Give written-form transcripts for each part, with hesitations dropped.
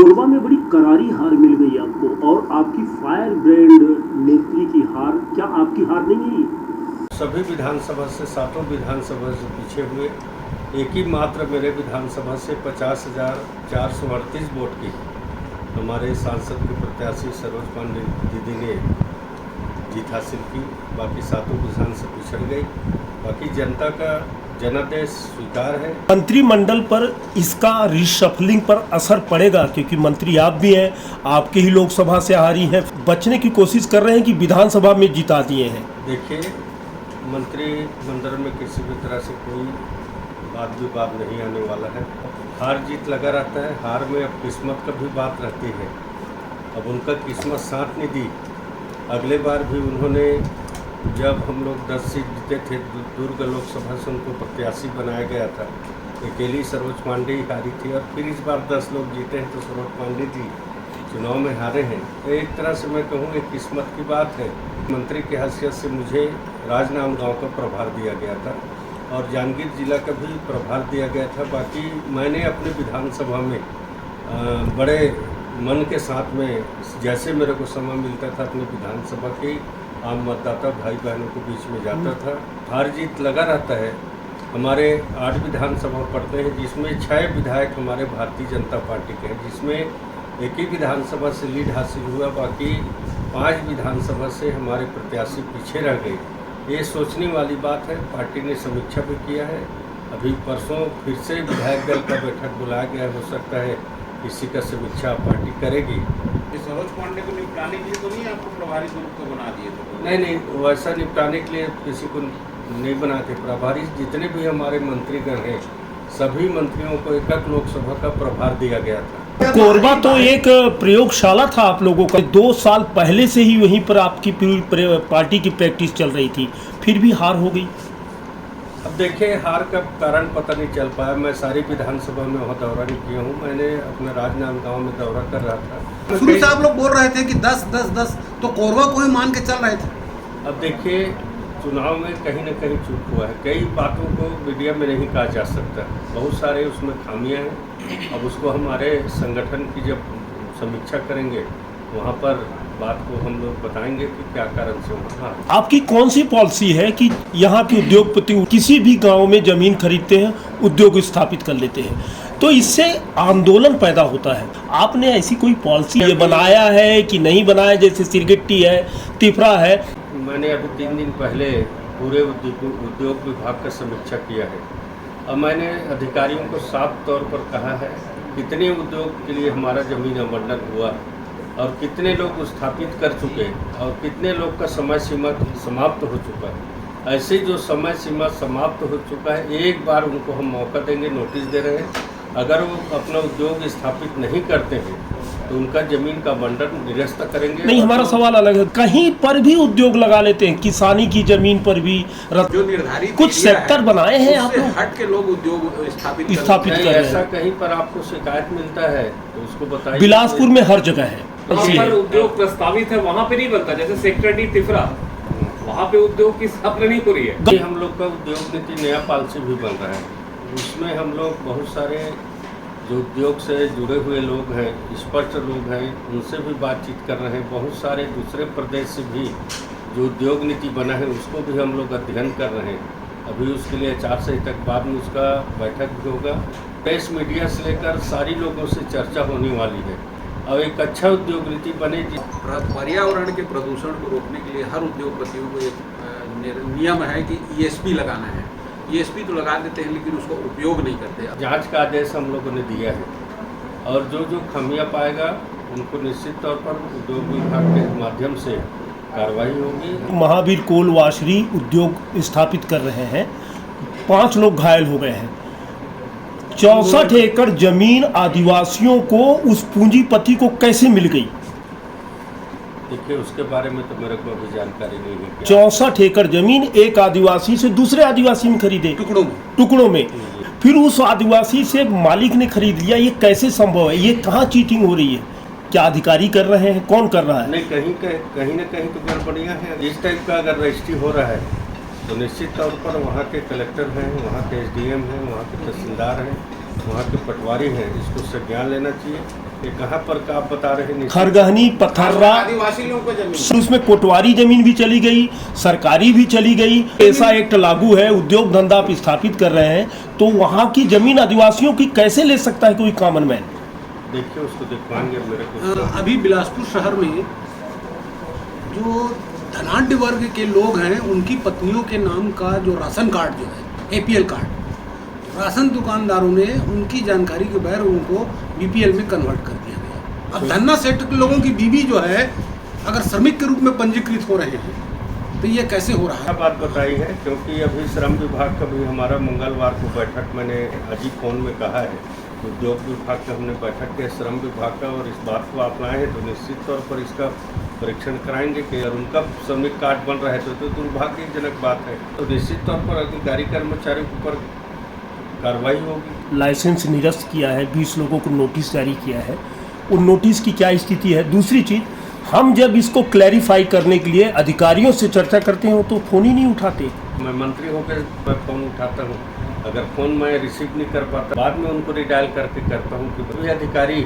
कोरबा में बड़ी करारी हार मिल गई आपको और आपकी फायर ब्रांड नेत्री की हार, क्या आपकी हार नहीं है? सभी विधानसभा से, सातों विधानसभा से पीछे हुए एक ही मात्र मेरे विधानसभा से 50,438 वोट की हमारे सांसद के प्रत्याशी सरोज पांडे दीदी ने जीत हासिल की। बाकी सातों विधान से पिछड़ गई। बाकी जनता का जनादेश स्वीकार है। मंत्रिमंडल पर इसका रिशफलिंग पर असर पड़ेगा, क्योंकि मंत्री आप भी हैं, आपके ही लोकसभा से हारी हैं, बचने की कोशिश कर रहे हैं कि विधानसभा में जिता दिए हैं। देखिए, मंत्रिमंडल में किसी भी तरह से कोई वाद विवाद नहीं आने वाला है। हार जीत लगा रहता है। हार में अब किस्मत का भी बात रहती है। अब उनका किस्मत साथ नहीं दी। अगले बार भी उन्होंने, जब हम लोग 10 सीट जीते थे, दुर्ग लोकसभा से उनको प्रत्याशी बनाया गया था, अकेली सरोज पांडे ही हारी थी। और फिर इस बार 10 लोग जीते हैं तो सरोज पांडे जी चुनाव में हारे हैं। एक तरह से मैं कहूँ एक किस्मत की बात है। मंत्री की हैसियत से मुझे राजनांदगांव का प्रभार दिया गया था और जांजगीर जिला का भी प्रभार दिया गया था। बाकी मैंने अपने विधानसभा में बड़े मन के साथ में, जैसे मेरे को समय मिलता था, अपनी विधानसभा के आम मतदाता भाई बहनों के बीच में जाता था। हार जीत लगा रहता है। हमारे 8 विधानसभा पड़ते हैं, जिसमें 6 विधायक हमारे भारतीय जनता पार्टी के हैं, जिसमें एक ही विधानसभा से लीड हासिल हुआ। बाकी 5 विधानसभा से हमारे प्रत्याशी पीछे रह गए। ये सोचने वाली बात है। पार्टी ने समीक्षा भी किया है। अभी परसों फिर से विधायक दल का बैठक बुलाया गया। हो सकता है इसी का समीक्षा पार्टी करेगी। सरोज पांडे को निपटाने के लिए तो नहीं आपको प्रभारी ग्रुप को बना दिए थे? नहीं, वैसा निपटाने के लिए किसी को नहीं बनाते। प्रभारी जितने भी हमारे मंत्रीगण हैं, सभी मंत्रियों को एक लोकसभा का प्रभार दिया गया था। कोरबा तो एक प्रयोगशाला था आप लोगों का। 2 साल पहले से ही वहीं पर आपकी पार्टी की प्रैक्टिस चल रही थी, फिर भी हार हो गई। अब देखिए, हार का कारण पता नहीं चल पाया। मैं सारी विधानसभा में वहाँ दौरा नहीं किया हूँ। मैंने अपना राजनांदगांव में दौरा कर रहा था। शुरू से आप लोग बोल रहे थे कि 10-10-10, तो कोरबा को ही मान के चल रहे थे। अब देखिए, चुनाव में कहीं न कहीं चूक हुआ है। कई बातों को मीडिया में नहीं कहा जा सकता। बहुत सारे उसमें खामियां हैं। अब उसको हमारे संगठन की जब समीक्षा करेंगे, वहाँ पर बात को हम लोग बताएंगे कि क्या कारण से वहाँ। आपकी कौन सी पॉलिसी है कि यहाँ के उद्योगपति किसी भी गांव में जमीन खरीदते हैं, उद्योग स्थापित कर लेते हैं, तो इससे आंदोलन पैदा होता है। आपने ऐसी कोई पॉलिसी ये बनाया है कि नहीं बनाया? जैसे सिरगिट्टी है, तिफरा है। मैंने अभी 3 दिन पहले पूरे उद्योग विभाग का समीक्षा किया है। अब मैंने अधिकारियों को साफ तौर पर कहा है कितने उद्योग के लिए हमारा ज़मीन आवंटन हुआ और कितने लोग स्थापित कर चुके हैं और कितने लोग का समय सीमा समाप्त हो चुका है। ऐसे जो समय सीमा समाप्त हो चुका है, एक बार उनको हम मौका देंगे, नोटिस दे रहे हैं। अगर वो अपना उद्योग स्थापित नहीं करते हैं तो उनका जमीन का आवंटन निरस्त करेंगे। नहीं, हमारा सवाल अलग है। कहीं पर भी उद्योग लगा लेते हैं, किसानी की जमीन पर भी जो निर्धारित कुछ सेक्टर बनाए हैं आप लोग, हट के लोग उद्योग स्थापित कर रहे हैं। ऐसा कहीं पर आपको शिकायत मिलता है तो उसको बताइए। बिलासपुर में हर जगह है। पर उद्योग प्रस्तावित है, वहाँ पे नहीं बनता। जैसे सेक्टर डी तिफरा, वहाँ पे उद्योग की स्थापना नहीं हो रही है। हम लोग का उद्योग नीति नया पॉलिसी भी बन रहा है। उसमें हम लोग बहुत सारे जो उद्योग से जुड़े हुए लोग हैं, स्पष्ट लोग हैं, उनसे भी बातचीत कर रहे हैं। बहुत सारे दूसरे प्रदेश से भी जो उद्योग नीति बना है उसको भी हम लोग अध्ययन कर रहे हैं। अभी उसके लिए 4 से तक बाद में उसका बैठक भी होगा। प्रेस मीडिया से लेकर सारी लोगों से चर्चा होने वाली है। अब एक अच्छा उद्योग नीति बने। पर्यावरण के प्रदूषण को रोकने के लिए हर उद्योगपतियों को एक नियम है कि ESP लगाना है। ESP तो लगा देते हैं लेकिन उसको उपयोग नहीं करते। जांच का आदेश हम लोगों ने दिया है और जो जो खामियां पाएगा उनको निश्चित तौर पर उद्योग विभाग के माध्यम से कार्रवाई होगी। महावीर कोल वाशरी उद्योग स्थापित कर रहे हैं, 5 लोग घायल हो गए हैं। 64 एकड़ जमीन आदिवासियों को उस पूंजीपति को कैसे मिल गई? देखिए, उसके बारे में तो मेरे को अभी जानकारी नहीं है। 64 एकड़ जमीन एक आदिवासी से दूसरे आदिवासी में खरीदे, टुकड़ों में। फिर उस आदिवासी से मालिक ने खरीद लिया। ये कैसे संभव है? ये कहाँ चीटिंग हो रही है? क्या अधिकारी कर रहे हैं? कौन कर रहा है? नहीं, कहीं ना कहीं तो गड़बड़ियाँ हैं। इस टाइप का अगर रजिस्ट्री हो रहा है तो निश्चित तौर पर वहाँ के कलेक्टर हैं, वहाँ के SDM हैं, वहाँ के तहसीलदार हैं, वहाँ के पटवारी हैं, इसको संज्ञान लेना चाहिए। ये कहाँ पर का आप बता रहे हैं? खरगहनी, पथर्रा, आदिवासी लोगों को जमीन, उसमें कोटवारी जमीन भी चली गई, सरकारी भी चली गई। ऐसा एक्ट लागू है, उद्योग धंधा आप स्थापित कर रहे हैं, तो वहाँ की जमीन आदिवासियों की कैसे ले सकता है कोई कॉमन मैन? देखिए, उसको दिखवाएंगे मेरे को। अभी बिलासपुर शहर में जो धनाढ्य वर्ग के लोग हैं, उनकी पत्नियों के नाम का जो राशन कार्ड जो है, APL कार्ड, राशन दुकानदारों ने उनकी जानकारी के बगैर उनको BPL में कन्वर्ट कर दिया गया। अब धन्ना सेठ के लोगों की बीवी जो है, अगर श्रमिक के रूप में पंजीकृत हो रहे हैं, तो ये कैसे हो रहा है? बात बताई है, क्योंकि अभी श्रम विभाग का भी हमारा मंगलवार को बैठक, मैंने अजी फोन में कहा है, उद्योग विभाग का हमने बैठक किया श्रम विभाग का, और इस बात को आप लाए हैं तो निश्चित तौर पर इसका परीक्षण कराएंगे कि अगर उनका श्रमिक कार्ड बन रहा है तो दुर्भाग्यजनक बात है। तो निश्चित तौर पर अधिकारी कर्मचारियों के ऊपर कार्रवाई होगी। लाइसेंस निरस्त किया है, 20 लोगों को नोटिस जारी किया है, उन नोटिस की क्या स्थिति है? दूसरी चीज़, हम जब इसको क्लैरिफाई करने के लिए अधिकारियों से चर्चा करते हो तो फ़ोन ही नहीं उठाते। मैं मंत्री होकर मैं फ़ोन उठाता हूँ, अगर फ़ोन मैं रिसीव नहीं कर पाता, बाद में उनको रिडायल करके करता हूँ कि भाई अधिकारी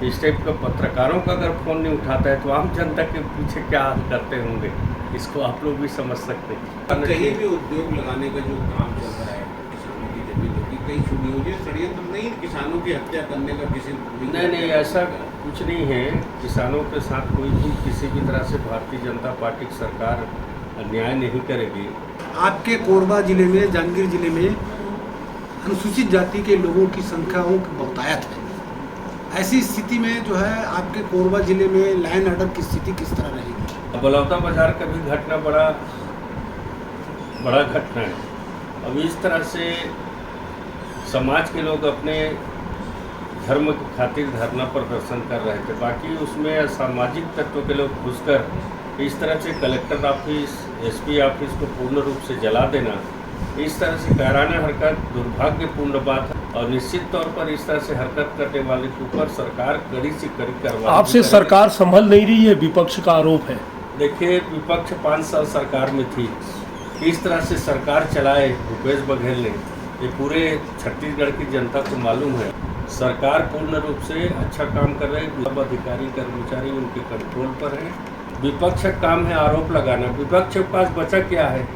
इस टाइप का पत्रकारों का अगर फ़ोन नहीं उठाता है तो आम जनता के पीछे क्या करते होंगे, इसको आप लोग भी समझ सकते हैं। कहीं भी उद्योग लगाने का जो काम चल रहा है, किसानों की जमीनों की कहीं छुड़ी हुई है, षड्यंत्र नहीं, किसानों की हत्या करने का किसी नहीं, ऐसा कुछ नहीं है। किसानों के साथ कोई भी किसी भी तरह से भारतीय जनता पार्टी की सरकार अन्याय नहीं करेगी। आपके कोरबा जिले में, जांजगीर जिले में अनुसूचित जाति के लोगों की संख्याओं की बहुतायत है। ऐसी स्थिति में जो है आपके कोरबा जिले में लाइन ऑर्डर की स्थिति किस तरह रहेगी? बलौदा बाजार का भी घटना बड़ा घटना है। अब इस तरह से समाज के लोग अपने धर्म की खातिर धरना प्रदर्शन कर रहे थे, बाकी उसमें असामाजिक तत्व के लोग घुसकर इस तरह से कलेक्टर ऑफिस, SP ऑफिस को पूर्ण रूप से जला देना, इस तरह से कायराना हरकत दुर्भाग्यपूर्ण बात है। और निश्चित तौर पर इस तरह से हरकत करने वाले के ऊपर सरकार कड़ी से कड़ी कार्रवाई। आपसे सरकार संभल नहीं रही है, विपक्ष का आरोप है। देखिए, विपक्ष 5 साल सरकार में थी, किस तरह से सरकार चलाए भूपेश बघेल ने, ये पूरे छत्तीसगढ़ की जनता को मालूम है। सरकार पूर्ण रूप से अच्छा काम कर रही है, सब अधिकारी कर्मचारी उनके कंट्रोल पर हैं। विपक्ष का काम है आरोप लगाना। विपक्ष के पास बचा क्या है?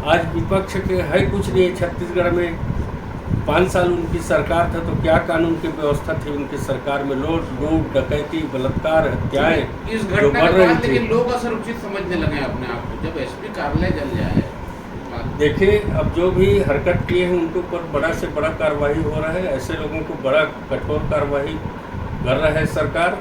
आज विपक्ष के है कुछ नहीं। छत्तीसगढ़ में 5 साल उनकी सरकार था तो क्या कानून की व्यवस्था थी उनकी सरकार में? लूट, डकैती, बलात्कार, हत्याएं इस जो घटना बढ़ के रही बाद थी। लेकिन लोग असुरक्षित समझने लगे अपने आप को, जब SP कार्यालय जल जाए। देखिए, अब जो भी हरकत किए हैं उनके ऊपर बड़ा से बड़ा कार्रवाई हो रहा है। ऐसे लोगों को बड़ा कठोर कार्रवाई कर रहा है सरकार।